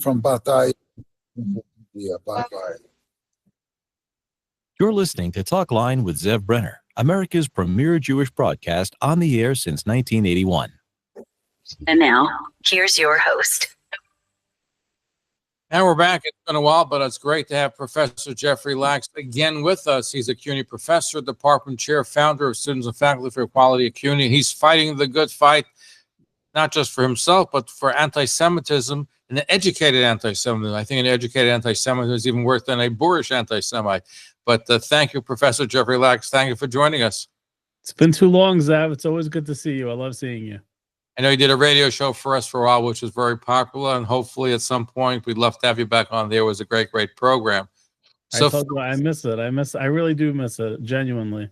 from Batai. Yeah, bye-bye. You're listening to Talkline with Zev Brenner, America's premier Jewish broadcast on the air since 1981. And now, here's your host. And we're back. It's been a while, but it's great to have Professor Jeffrey Lax again with us. He's a CUNY professor, department chair, founder of Students and Faculty for Equality at CUNY. He's fighting the good fight, not just for himself, but for anti-Semitism and an educated anti-Semitism. I think an educated anti-Semitism is even worse than a boorish anti-Semite. But thank you, Professor Jeffrey Lax. Thank you for joining us. It's been too long, Zev. It's always good to see you. I love seeing you. I know you did a radio show for us for a while, which was very popular, and hopefully at some point we'd love to have you back on there. It was a great, great program. So I told you, I miss it. I really do miss it, genuinely.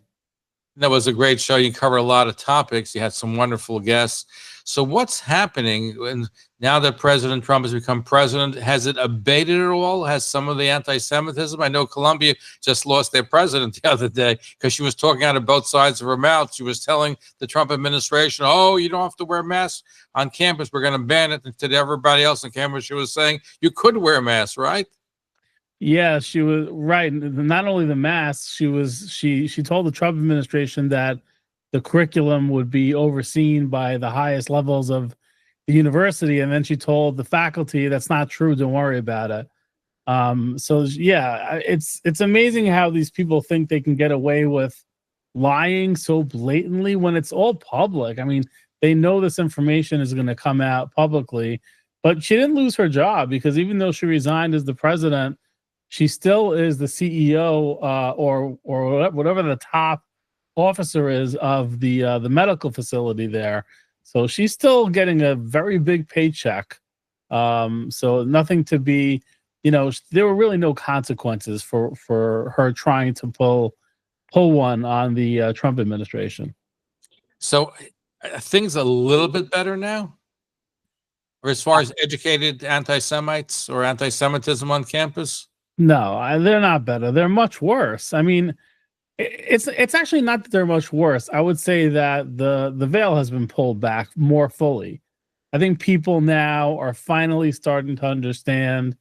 That was a great show. You covered a lot of topics. You had some wonderful guests. So what's happening now that President Trump has become president? Has it abated at all? Has some of the anti-Semitism? I know Colombia just lost their president the other day because she was talking out of both sides of her mouth. She was telling the Trump administration, oh, you don't have to wear masks on campus. We're going to ban it. And to everybody else on campus, she was saying you could wear masks, right? Yeah, she was right. Not only the masks, she told the Trump administration that the curriculum would be overseen by the highest levels of the university, and then she told the faculty that's not true. Don't worry about it. So yeah, it's amazing how these people think they can get away with lying so blatantly when it's all public. I mean, they know this information is going to come out publicly, but she didn't lose her job because even though she resigned as the president, she still is the CEO or whatever the top officer is of the medical facility there. So she's still getting a very big paycheck. So nothing to be, there were really no consequences for her trying to pull one on the Trump administration. So things a little bit better now? Or as far as educated anti-Semites or anti-Semitism on campus? No, they're not better. They're much worse. I mean, it's actually not that they're much worse. I would say that the veil has been pulled back more fully. I think people now are finally starting to understand,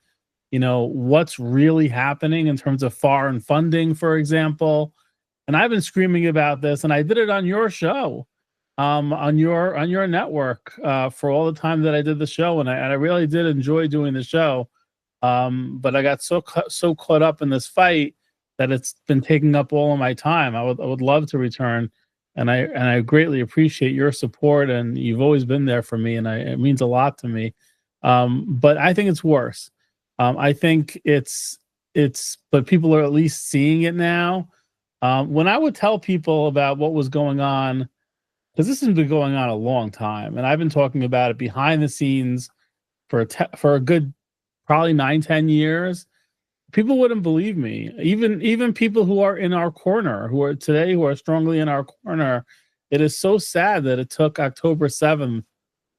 what's really happening in terms of foreign funding, for example. And I've been screaming about this, and I did it on your show, on your network, for all the time that I did the show, and I really did enjoy doing the show. But I got so caught up in this fight that it's been taking up all of my time. I would love to return, and I greatly appreciate your support, and you've always been there for me, and it means a lot to me. But I think it's worse. I think but people are at least seeing it now. When I would tell people about what was going on, because this has been going on a long time, and I've been talking about it behind the scenes for a good probably 9-10 years, people wouldn't believe me. Even people who are in our corner, who are strongly in our corner. It is so sad that it took October 7th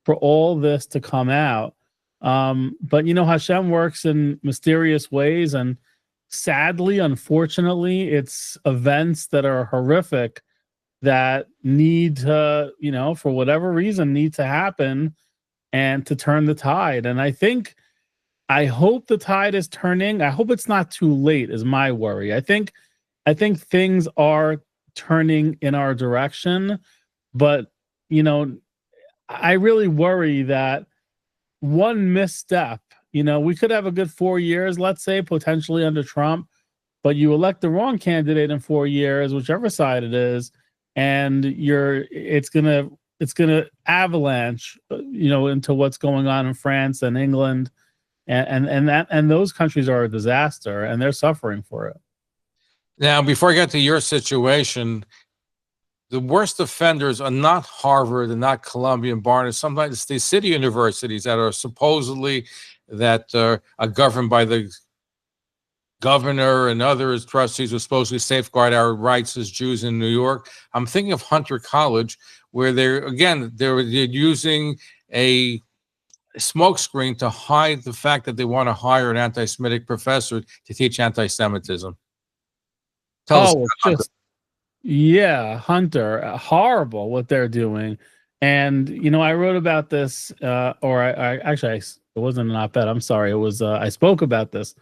for all this to come out. But Hashem works in mysterious ways, and sadly, unfortunately, it's events that are horrific that need to, for whatever reason, need to happen and to turn the tide. And I hope the tide is turning. I hope it's not too late is my worry. I think things are turning in our direction, but I really worry that one misstep, we could have a good 4 years, let's say, potentially under Trump, but you elect the wrong candidate in 4 years, whichever side it is, and it's gonna avalanche, into what's going on in France and England. And those countries are a disaster, and they're suffering for it. Now, before I get to your situation, the worst offenders are not Harvard and not Columbia and Barnes. Sometimes it's these city universities that are supposedly are governed by the governor and others, trustees, who are supposed to safeguard our rights as Jews in New York. I'm thinking of Hunter College, where they're using a smokescreen to hide the fact that they want to hire an anti-Semitic professor to teach anti-Semitism. Hunter, horrible what they're doing. And I wrote about this, or I It wasn't an op-ed. I'm sorry. It was. I spoke about this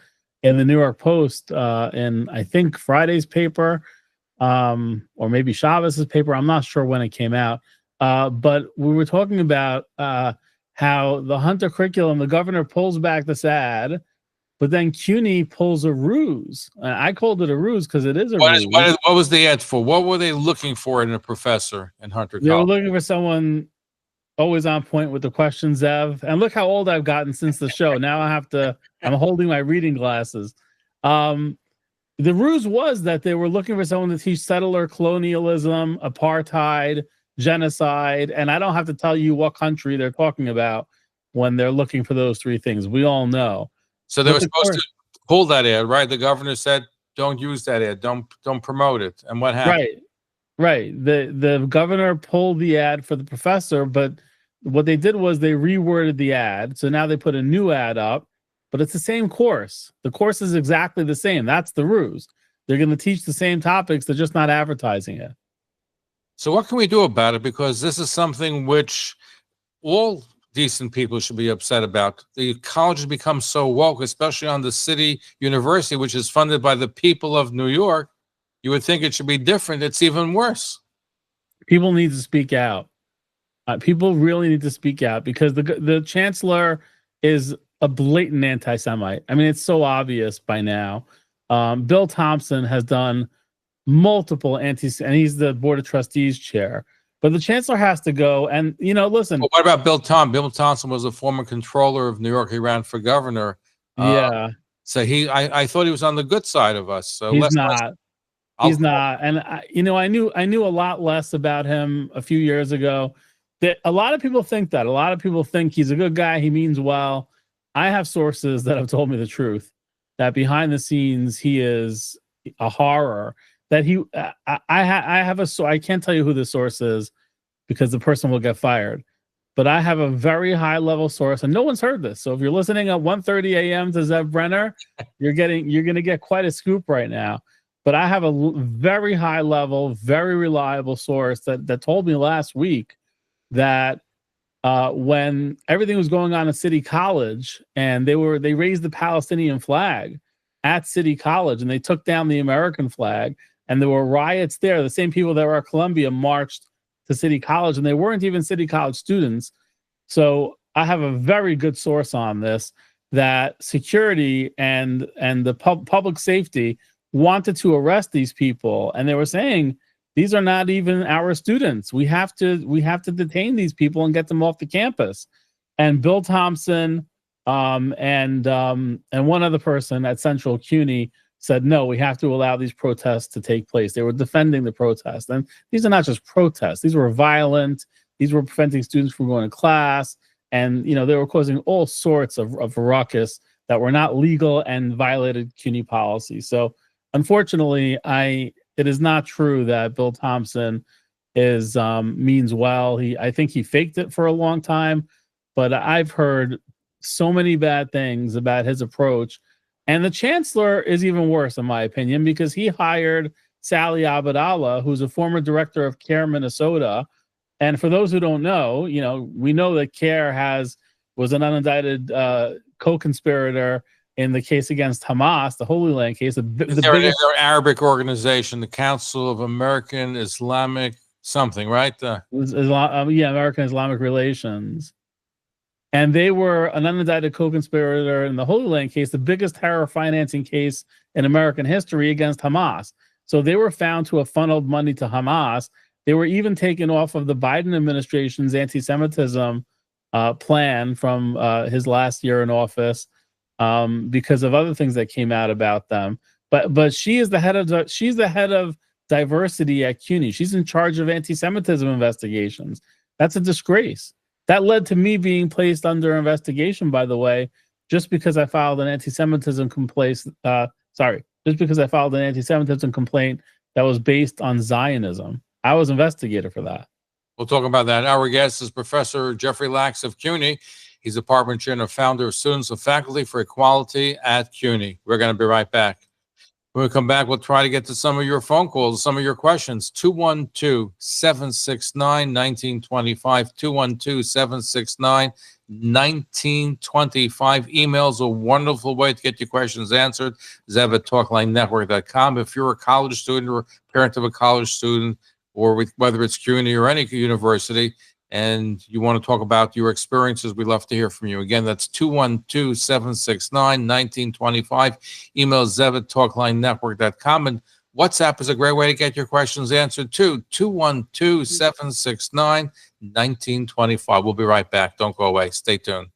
in the New York Post in I think Friday's paper, or maybe Chavez's paper. I'm not sure when it came out. But we were talking about how the Hunter curriculum, the governor pulls back this ad, but then CUNY pulls a ruse. I called it a ruse because it is a ruse. What was the ad for? What were they looking for in a professor in Hunter They were College? looking for someone always on point with the questions, Zev. And look how old I've gotten since the show. Now I'm holding my reading glasses. The ruse was that they were looking for someone to teach settler colonialism, apartheid, genocide, and I don't have to tell you what country they're talking about when they're looking for those three things. We all know. So they were supposed to pull that ad, right? The governor said, "Don't use that ad. Don't promote it." And what happened? Right. The governor pulled the ad for the professor, but what they did was they reworded the ad. So now they put a new ad up, but it's the same course. The course is exactly the same. That's the ruse. They're going to teach the same topics. They're just not advertising it. So what can we do about it? Because this is something which all decent people should be upset about. The college has become so woke, especially on the city university, which is funded by the people of New York. You would think it should be different. It's even worse. People need to speak out. People really need to speak out because the chancellor is a blatant anti-Semite. I mean, it's so obvious by now. Bill Thompson has done multiple and he's the board of trustees chair, but the chancellor has to go. And listen, Well, what about Bill Thompson? Bill Thompson was a former controller of New York. He ran for governor. Yeah. So I thought he was on the good side of us. So he's not. He's not. And I knew a lot less about him a few years ago. That a lot of people think that. A lot of people think he's a good guy. He means well. I have sources that have told me the truth. That behind the scenes he is a horror. That I can't tell you who the source is because the person will get fired. But I have a very high level source, and no one's heard this. So if you're listening at 1:30 a.m. to Zev Brenner, you're going to get quite a scoop right now. But I have a very high level, very reliable source that told me last week that when everything was going on at City College and they raised the Palestinian flag at City College and they took down the American flag and there were riots there. The same people that were at Columbia marched to City College and they weren't even City College students. So I have a very good source on this that security and the public safety wanted to arrest these people, and they were saying these are not even our students. We have to detain these people and get them off the campus. And Bill Thompson and one other person at Central CUNY said, no, we have to allow these protests to take place. They were defending the protests. And these are not just protests. These were violent. These were preventing students from going to class. And, they were causing all sorts of ruckus that were not legal and violated CUNY policy. So unfortunately, it is not true that Bill Thompson means well. I think he faked it for a long time, but I've heard so many bad things about his approach. And the chancellor is even worse, in my opinion, because he hired Sally Abdallah, who's a former director of CARE Minnesota. And for those who don't know, we know that CARE was an unindicted co-conspirator in the case against Hamas, the Holy Land case. They're Arabic organization, the Council of American Islamic something, right? American Islamic Relations. And they were an unindicted co-conspirator in the Holy Land case, the biggest terror financing case in American history against Hamas. So they were found to have funneled money to Hamas. They were even taken off of the Biden administration's anti-Semitism plan from his last year in office because of other things that came out about them. But she's the head of diversity at CUNY. She's in charge of anti-Semitism investigations. That's a disgrace. That led to me being placed under investigation, by the way, just because I filed an anti-Semitism complaint. Just because I filed an anti-Semitism complaint that was based on Zionism. I was investigator for that. We'll talk about that. Our guest is Professor Jeffrey Lax of CUNY. He's the department chair and founder of Students of Faculty for Equality at CUNY. We're going to be right back. When we come back, we'll try to get to some of your phone calls, some of your questions. 212-769-1925, 1925. Email's a wonderful way to get your questions answered. Zev at talklinenetwork.com. If you're a college student or parent of a college student, or whether it's CUNY or any university, and you want to talk about your experiences, we'd love to hear from you. Again, that's 212-769-1925. Email Zev at talklinenetwork.com. And WhatsApp is a great way to get your questions answered too. 212-769-1925. We'll be right back. Don't go away. Stay tuned.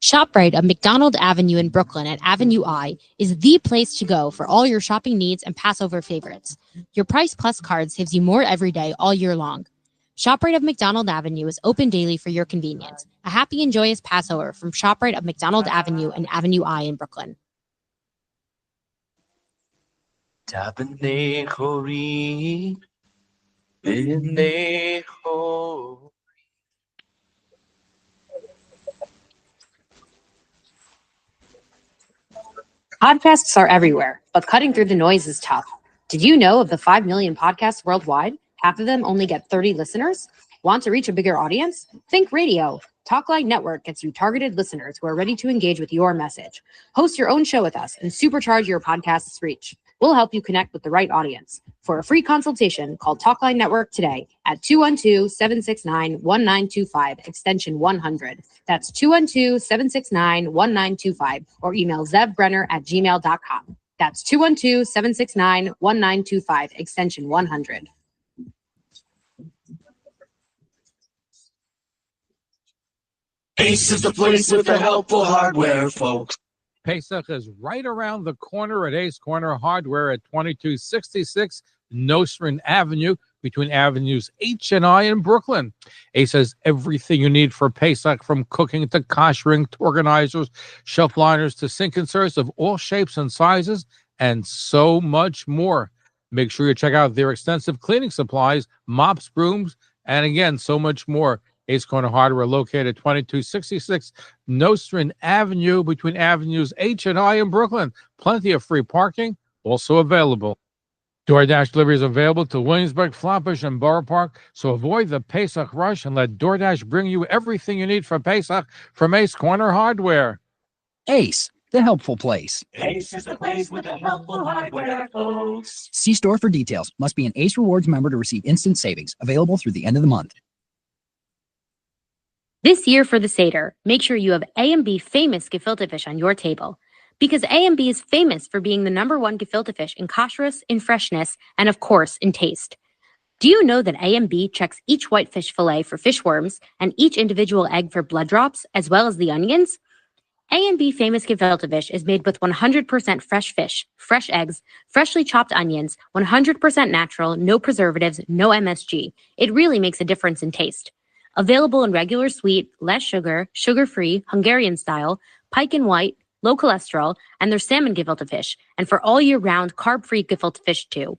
ShopRite of McDonald Avenue in Brooklyn at Avenue I is the place to go for all your shopping needs and Passover favorites. Your Price Plus card saves you more every day all year long. ShopRite of McDonald Avenue is open daily for your convenience. A happy and joyous Passover from ShopRite of McDonald Avenue and Avenue I in Brooklyn. Podcasts are everywhere, but cutting through the noise is tough. Did you know of the 5 million podcasts worldwide, half of them only get 30 listeners? Want to reach a bigger audience? Think radio. Talkline Network gets you targeted listeners who are ready to engage with your message. Host your own show with us and supercharge your podcast's reach. We'll help you connect with the right audience. For a free consultation, call Talkline Network today at 212-769-1925, extension 100. That's 212-769-1925, or email Zev Brenner at gmail.com. That's 212-769-1925, extension 100. Ace is the place with the helpful hardware, folks. Pesach is right around the corner at Ace Corner Hardware at 2266 Nostrand Avenue, between Avenues H and I in Brooklyn. Ace has everything you need for Pesach, from cooking to koshering to organizers, shelf liners to sink inserts of all shapes and sizes, and so much more. Make sure you check out their extensive cleaning supplies, mops, brooms, and again, so much more. Ace Corner Hardware, located at 2266 Nostrand Avenue, between Avenues H and I in Brooklyn. Plenty of free parking also available. DoorDash delivery is available to Williamsburg, Flatbush, and Borough Park, so avoid the Pesach rush and let DoorDash bring you everything you need for Pesach from Ace Corner Hardware. Ace, the helpful place. Ace is the place with the helpful hardware, folks. See store for details. Must be an Ace Rewards member to receive instant savings. Available through the end of the month. This year for the Seder, make sure you have A&B famous gefilte fish on your table. Because A&B is famous for being the #1 gefilte fish in kashrus, in freshness, and of course, in taste. Do you know that A&B checks each whitefish fillet for fish worms and each individual egg for blood drops, as well as the onions? A&B famous gefilte fish is made with 100% fresh fish, fresh eggs, freshly chopped onions, 100% natural, no preservatives, no MSG. It really makes a difference in taste. Available in regular sweet, less sugar, sugar-free, Hungarian style, pike and white, low cholesterol, and their salmon gefilte fish, and for all year round, carb-free gefilte fish too.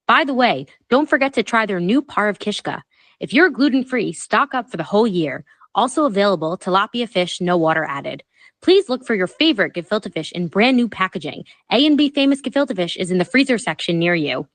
By the way, don't forget to try their new par of kishka. If you're gluten-free, stock up for the whole year. Also available, tilapia fish, no water added. Please look for your favorite gefilte fish in brand new packaging. A&B famous gefilte fish is in the freezer section near you.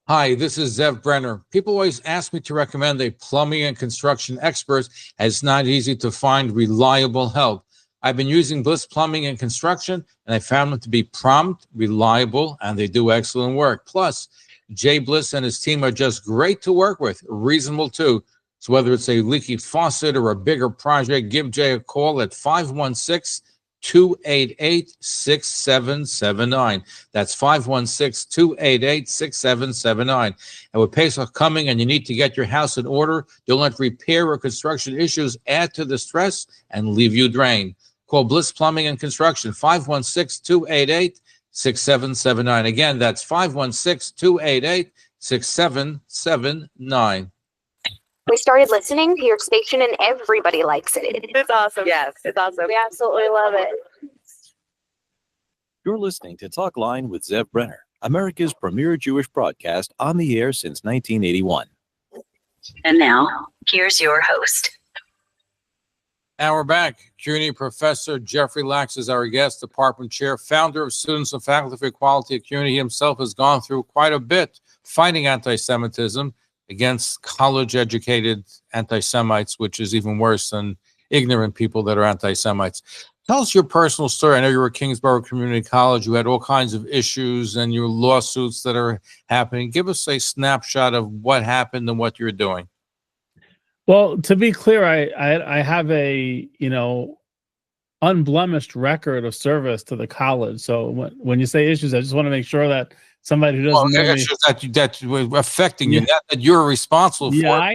Hi, this is Zev Brenner. People always ask me to recommend a plumbing and construction expert, as it's not easy to find reliable help. I've been using Bliss Plumbing and Construction, and I found them to be prompt, reliable, and they do excellent work. Plus, Jay Bliss and his team are just great to work with, reasonable too. So whether it's a leaky faucet or a bigger project, give Jay a call at 516-288-6779. That's 516-288-6779. And with Pesach coming and you need to get your house in order, don't let repair or construction issues add to the stress and leave you drained. Call Bliss Plumbing and Construction, 516-288-6779. Again, that's 516-288-6779. We started listening to your station and everybody likes it. It's awesome. Yes, it's awesome. We absolutely love it. You're listening to Talk Line with Zev Brenner, America's premier Jewish broadcast, on the air since 1981. And now, here's your host. And we're back. CUNY Professor Jeff Lax is our guest, department chair, founder of Students and Faculty for Equality at CUNY. He himself has gone through quite a bit fighting anti-Semitism. against college-educated anti-Semites, which is even worse than ignorant people that are anti-Semites. Tell us your personal story. I know you were at Kingsborough Community College. You had all kinds of issues and your lawsuits that are happening. Give us a snapshot of what happened and what you're doing. Well, to be clear, I have a, unblemished record of service to the college. So when you say issues, I just want to make sure that somebody who doesn't know me, issues that were affecting you, not that you're responsible for. Yeah, I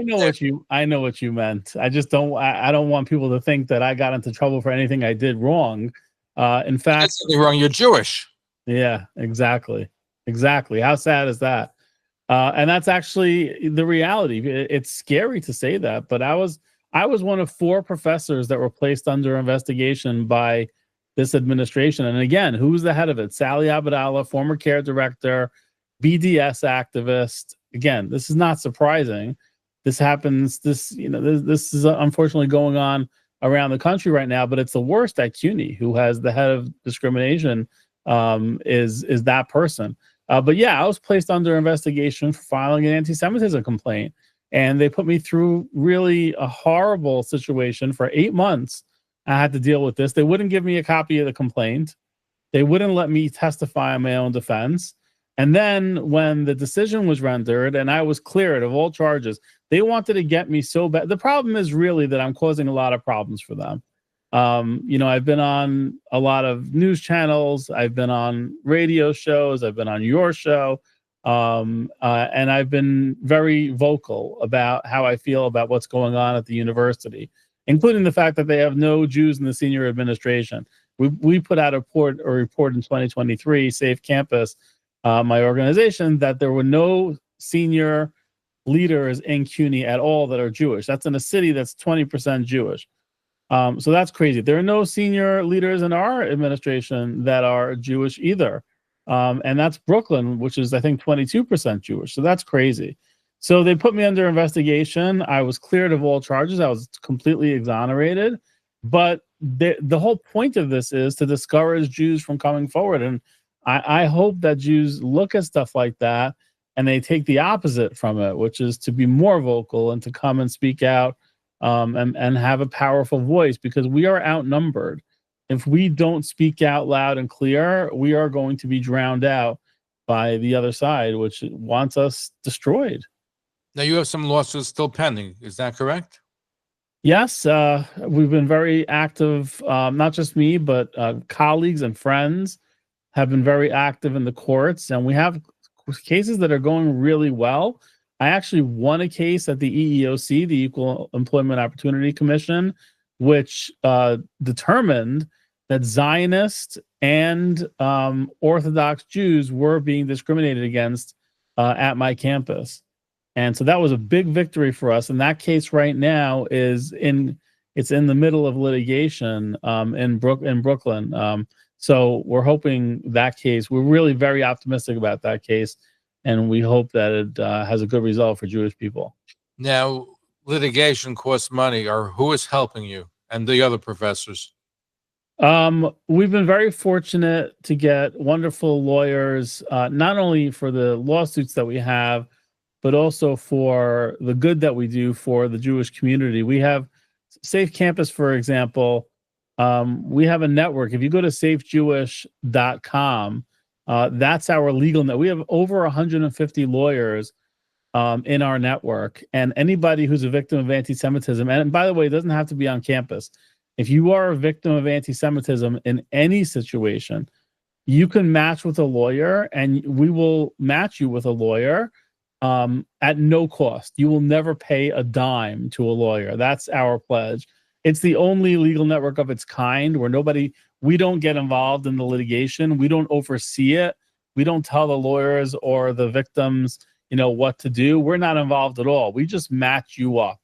know what you meant. I just don't. I don't want people to think that I got into trouble for anything I did wrong. In fact, that's nothing wrong. You're Jewish. Yeah, exactly. How sad is that? And that's actually the reality. It's scary to say that, but I was one of 4 professors that were placed under investigation by this administration. And again, who's the head of it? Sally Abdallah, former care director, BDS activist. Again, this is not surprising. This happens. This is unfortunately going on around the country right now. But it's the worst at CUNY, who has the head of discrimination, is that person. But yeah, I was placed under investigation for filing an anti-Semitism complaint. And they put me through really a horrible situation for 8 months. I had to deal with this. They wouldn't give me a copy of the complaint. They wouldn't let me testify on my own defense. And then when the decision was rendered and I was cleared of all charges, they wanted to get me so bad. The problem is really that I'm causing a lot of problems for them. I've been on a lot of news channels. I've been on radio shows. I've been on your show. And I've been very vocal about how I feel about what's going on at the university, including the fact that they have no Jews in the senior administration. We put out a report in 2023, Safe Campus, my organization, that there were no senior leaders in CUNY at all that are Jewish. That's in a city that's 20% Jewish. So that's crazy. There are no senior leaders in our administration that are Jewish either. And that's Brooklyn, which is, I think, 22% Jewish. So that's crazy. So they put me under investigation. I was cleared of all charges. I was completely exonerated. But the whole point of this is to discourage Jews from coming forward. And I hope that Jews look at stuff like that and they take the opposite from it, which is to be more vocal and to come and speak out and have a powerful voice, because we are outnumbered. If we don't speak out loud and clear, we are going to be drowned out by the other side, which wants us destroyed. Now, you have some lawsuits still pending. Is that correct? Yes, we've been very active. Not just me, but colleagues and friends have been very active in the courts. And we have cases that are going really well. I actually won a case at the EEOC, the Equal Employment Opportunity Commission, which determined that Zionists and Orthodox Jews were being discriminated against at my campus. And so that was a big victory for us. And that case right now is in the middle of litigation in Brooklyn. So we're hoping that case, we're really very optimistic about that case. And we hope that it has a good result for Jewish people. Now, litigation costs money, or who is helping you and the other professors? We've been very fortunate to get wonderful lawyers, not only for the lawsuits that we have, but also for the good that we do for the Jewish community. We have Safe Campus, for example. We have a network. If you go to safejewish.com, that's our legal net. We have over 150 lawyers in our network, and anybody who's a victim of anti-Semitism, and by the way, it doesn't have to be on campus. If you are a victim of anti-Semitism in any situation, you can match with a lawyer, and we will match you with a lawyer at no cost. You will never pay a dime to a lawyer. That's our pledge. It's the only legal network of its kind where we don't get involved in the litigation. We don't oversee it. We don't tell the lawyers or the victims, what to do. We're not involved at all. We just match you up.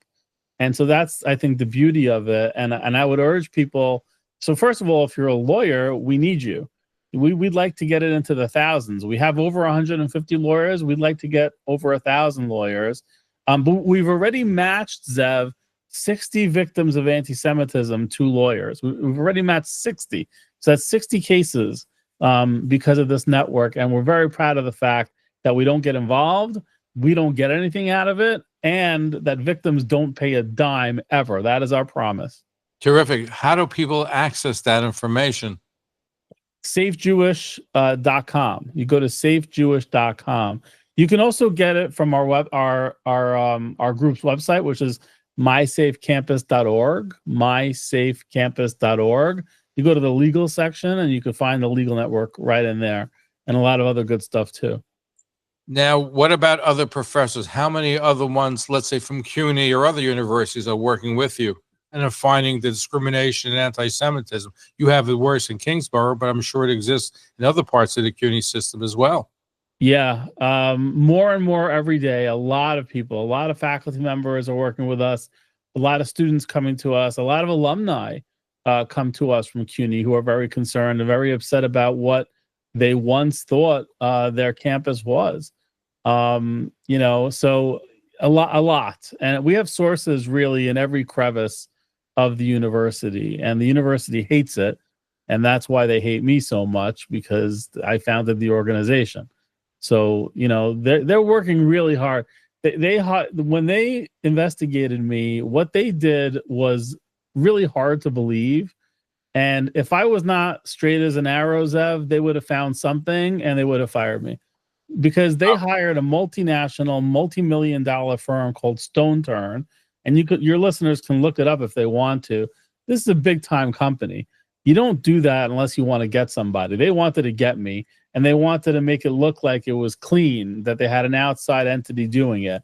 And so that's, I think, the beauty of it. And I would urge people. So first of all, if you're a lawyer, we need you. We'd like to get it into the thousands. We have over 150 lawyers. We'd like to get over 1,000 lawyers. But we've already matched, Zev, 60 victims of anti-Semitism to lawyers. We've already matched 60. So that's 60 cases because of this network. And we're very proud of the fact that we don't get involved, we don't get anything out of it, and that victims don't pay a dime ever. That is our promise. Terrific. How do people access that information? safejewish.com. You go to safejewish.com. You can also get it from our group's website, which is mysafecampus.org. mysafecampus.org. You go to the legal section and you can find the legal network right in there, and a lot of other good stuff too. Now, what about other professors? How many other ones, let's say from CUNY or other universities, are working with you and are finding the discrimination and anti-Semitism? You have it worse in Kingsborough, but I'm sure it exists in other parts of the CUNY system as well. Yeah, more and more every day. A lot of people, a lot of faculty members are working with us. A lot of students coming to us. A lot of alumni come to us from CUNY who are very concerned and very upset about what they once thought their campus was. So a lot. And we have sources really in every crevice of the university, and the university hates it. And that's why they hate me so much, because I founded the organization. So, they're working really hard. When they investigated me, what they did was really hard to believe. And if I was not straight as an arrow, Zev, they would have found something and they would have fired me, because they hired a multinational, multi-million-dollar firm called Stone Turn. And your listeners can look it up if they want to. This is a big-time company. You don't do that unless you want to get somebody. They wanted to get me, and they wanted to make it look like it was clean, that they had an outside entity doing it.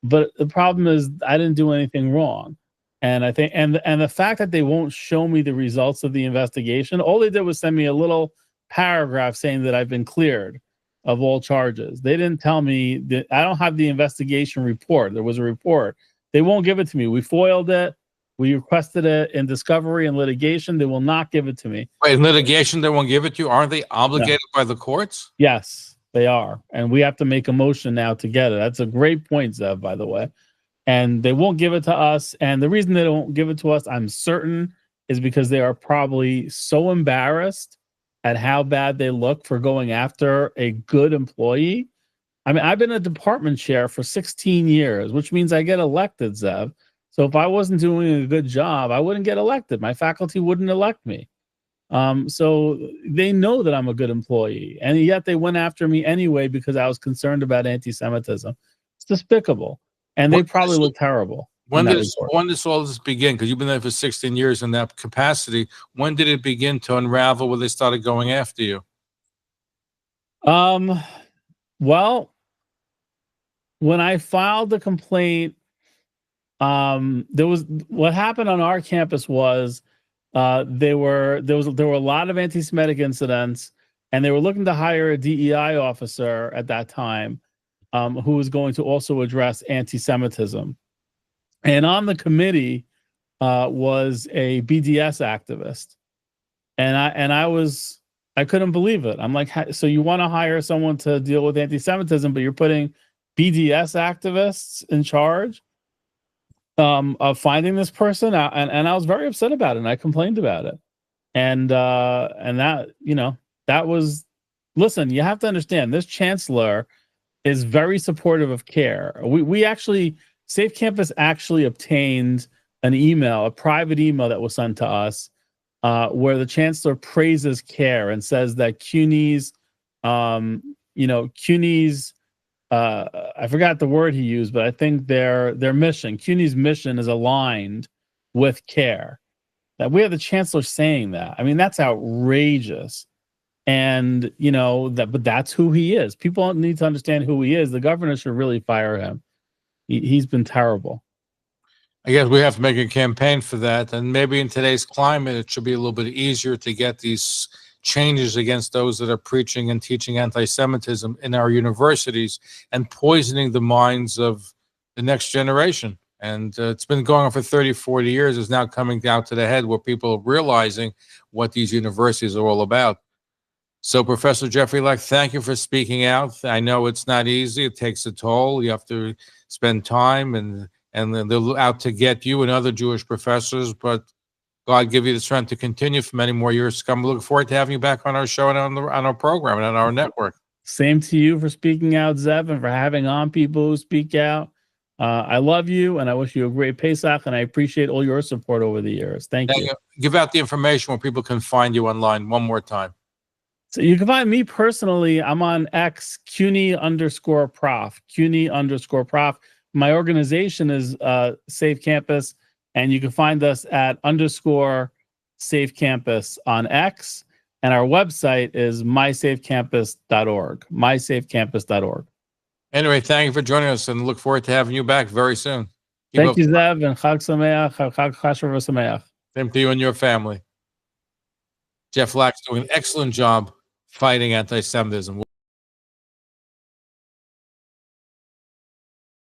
But the problem is I didn't do anything wrong. And I think, and the fact that they won't show me the results of the investigation, all they did was send me a little paragraph saying that I've been cleared of all charges. They didn't tell me that I don't have the investigation report. There was a report. They won't give it to me. We foiled it. We requested it in discovery and litigation. They will not give it to me. Wait, in litigation, they won't give it to you? Aren't they obligated by the courts? Yes, they are. And we have to make a motion now to get it. That's a great point, Zev, by the way. And they won't give it to us. And the reason they don't give it to us, I'm certain, is because they are probably so embarrassed at how bad they look for going after a good employee. I mean, I've been a department chair for 16 years, which means I get elected, Zev. So if I wasn't doing a good job, I wouldn't get elected. My faculty wouldn't elect me. So they know that I'm a good employee, and yet they went after me anyway because I was concerned about anti-Semitism. It's despicable, and they probably look terrible. When did all this begin? Because you've been there for 16 years in that capacity. When did it begin to unravel where they started going after you? Well, when I filed the complaint, there was what happened on our campus was there were a lot of anti-Semitic incidents, and they were looking to hire a DEI officer at that time who was going to also address anti-Semitism. And on the committee was a BDS activist, and I couldn't believe it. I'm like, so you want to hire someone to deal with anti-Semitism, but you're putting BDS activists in charge of finding this person out, and I was very upset about it, and I complained about it, and that that was, listen, you have to understand, this chancellor is very supportive of CARE. We actually, Safe Campus actually obtained an email, a private email that was sent to us, where the chancellor praises CARE and says that CUNY's, CUNY's, I forgot the word he used, but I think their mission, CUNY's mission, is aligned with CARE. That we have the chancellor saying that. I mean, that's outrageous. And but that's who he is. People need to understand who he is. The governor should really fire him. He's been terrible. I guess we have to make a campaign for that. And maybe in today's climate, it should be a little bit easier to get these changes against those that are preaching and teaching anti-Semitism in our universities and poisoning the minds of the next generation. And it's been going on for 30, 40 years. It's now coming down to the head where people are realizing what these universities are all about. So, Professor Jeffrey Lax, thank you for speaking out. I know it's not easy. It takes a toll. You have to spend time, and they're out to get you and other Jewish professors, but God give you the strength to continue for many more years to come. We look forward to having you back on our show and on our program and on our network. Same to you for speaking out, Zev, and for having on people who speak out. I love you, and I wish you a great Pesach, and I appreciate all your support over the years. Thank you. Give out the information where people can find you online one more time. So you can find me personally. I'm on X, CUNY_prof, CUNY_prof. My organization is Safe Campus, and you can find us at _Safe Campus on X, and our website is mysafecampus.org, mysafecampus.org. Anyway, thank you for joining us, and look forward to having you back very soon. Thank you, Zev, and Chag Sameach, Chag Chashuv Sameach. Same to you and your family. Jeff Lax doing an excellent job fighting anti-Semitism.